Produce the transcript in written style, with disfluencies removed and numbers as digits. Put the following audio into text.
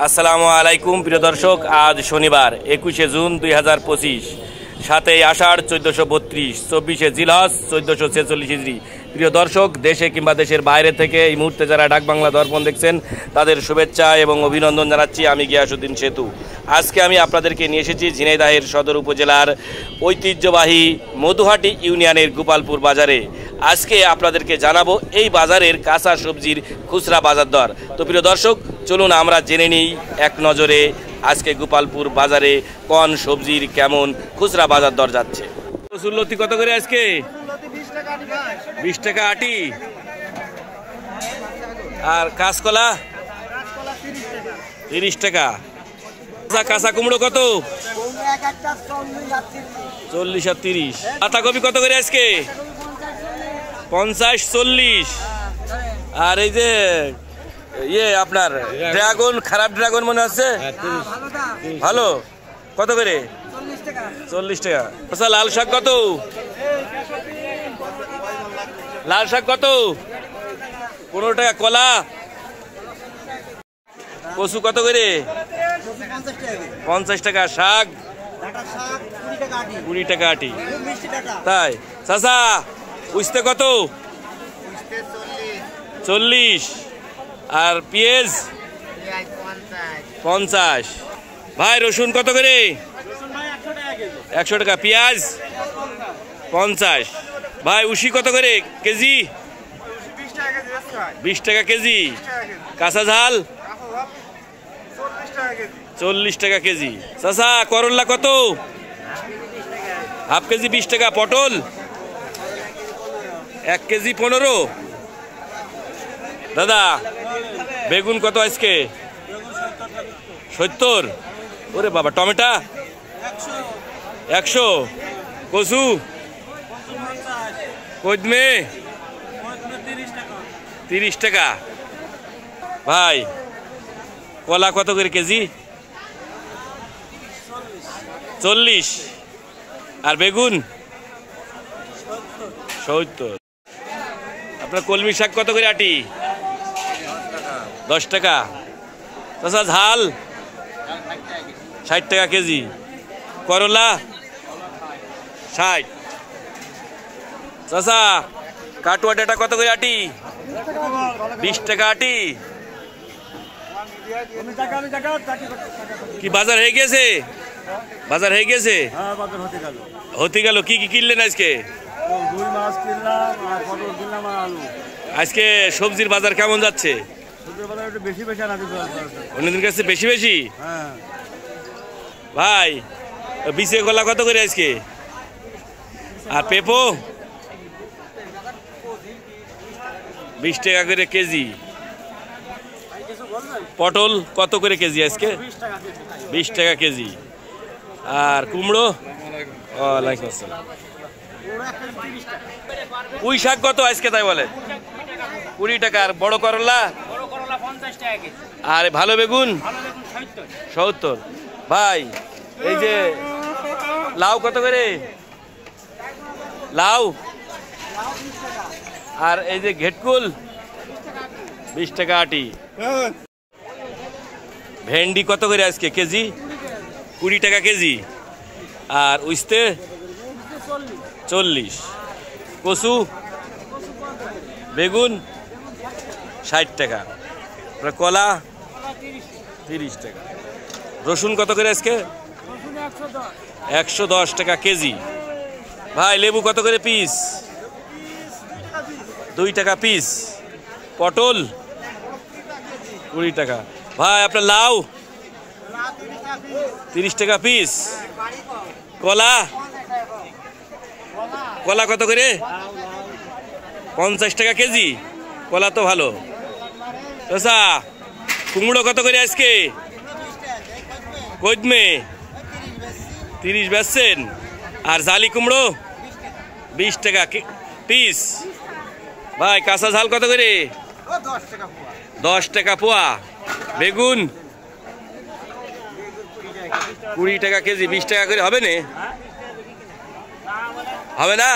আসসালামু আলাইকুম প্রিয় দর্শক, আজ শনিবার 21শে জুন 2025, 7ই আষাঢ় 1432, 24শে জিলহজ 1446 হিজরি। প্রিয় দর্শক, দেশে কিংবা দেশের বাইরে থেকে এই মুহূর্তে যারা ডাক বাংলা দর্পণ দেখছেন তাদের শুভেচ্ছা এবং অভিনন্দন জানাচ্ছি। আমি গিয়াসউদ্দিন সেতু। আজকে আমি আপনাদেরকে নিয়ে এসেছি ঝিনাইদহের সদর উপজেলার ঐতিহ্যবাহী মধুহাটি ইউনিয়নের গোপালপুর বাজারে। আজকে আপনাদেরকে জানাবো এই বাজারের কাঁচা সবজির খুচরা বাজার দর। তো প্রিয় দর্শক, চলুন আমরা জেনে নিই এক নজরে আজকে গোপালপুর বাজারে কোন সবজির কেমন খুচরা বাজার দর যাচ্ছে। রসুনলতি কত করে আজকে? 20 টাকা আটি। আর কাঁচকলা 30 টাকা। কাঁচা কুমড়ো কত? 40 আর 30। পাতাকপি কত করে আজকে? 50 40। আর এই যে আপনার ড্রাগন, খারাপ ড্রাগন মনে হচ্ছে, ভালো কত করে? 40 টাকা। আচ্ছা, লাল শাক কত? লাল শাক কত? 15 টাকা। কলা, কচু কত করে? 50 টাকা। শাক 20 টাকা আটি। তাই চাচা, উস্তে কত? 40। আর পেঁয়াজ 50। ভাই রসুন কত করে? 100 টাকা। পেঁয়াজ 50। ভাই উশি কত করে কেজি? 20 টাকা কেজি। কাঁচা ঝাল 40 টাকা কেজি। চাচা করল্লা কত? হাফ কেজি 20 টাকা। পটল 1 কেজি 15। দাদা বেগুন কত আজকে? 70। ওরে বাবা। টমেটো 100। কচু কদমে 30 টাকা। ভাই কলা কত করে কেজি? 40। আর বেগুন 70। আপনার কলমি শাক কত করে আটি? 10 টাকা। চাচা ঝাল 60 টাকা কেজি। করলা 60। চাচা কাটুয়া ডাটা কত করে আটি? 20 টাকা আটি। কি বাজার হয়ে গেছে? বাজার হয়ে গেছে? হতে গেল। কি কি কিনলেন আজকে? আজকে সবজির বাজার কেমন যাচ্ছে? অন্যদিন কাছে বেশি বেশি। ভাই বিচে কলা কত করে আজকে? আর পেঁপো 20 টাকা করে কেজি। পটল কত করে কেজি আজকে? 20 টাকা কেজি। আর কুমড়ো? ওয়ালাইকুম আসসালাম। পুঁই শাক কত আজকে তাই বলে? 20 টাকা। আর বড় করলা? আর ভালো বেগুন 70। ভাই এই যে লাউ কত করে? লাউ আর এই যে ঘেটকুল 20 টাকা আটি। ভেন্ডি কত করে আজকে কেজি? 20 টাকা কেজি। আর উস্তে 40। কচু বেগুন 60 টাকা। কলা 30 টাকা। রসুন কত করে আজকে? 110 টাকা কেজি। ভাই লেবু কত করে পিস? 2 টাকা পিস। পটল 20 টাকা। ভাই আপনার লাউ 30 টাকা পিস। কলা কলা কত করে? 50 টাকা কেজি। কলা তো ভালো। আচ্ছা, কুমড়ো কত করে আজকে? কদমে 30 বেচছেন। আর জালি কুমড়ো 20 টাকা পিস। ভাই কাঁচা ঝাল কত করে? 10 টাকা পোয়া। বেগুন 20 টাকা কেজি। 20 টাকা করে হবে না? হবে না?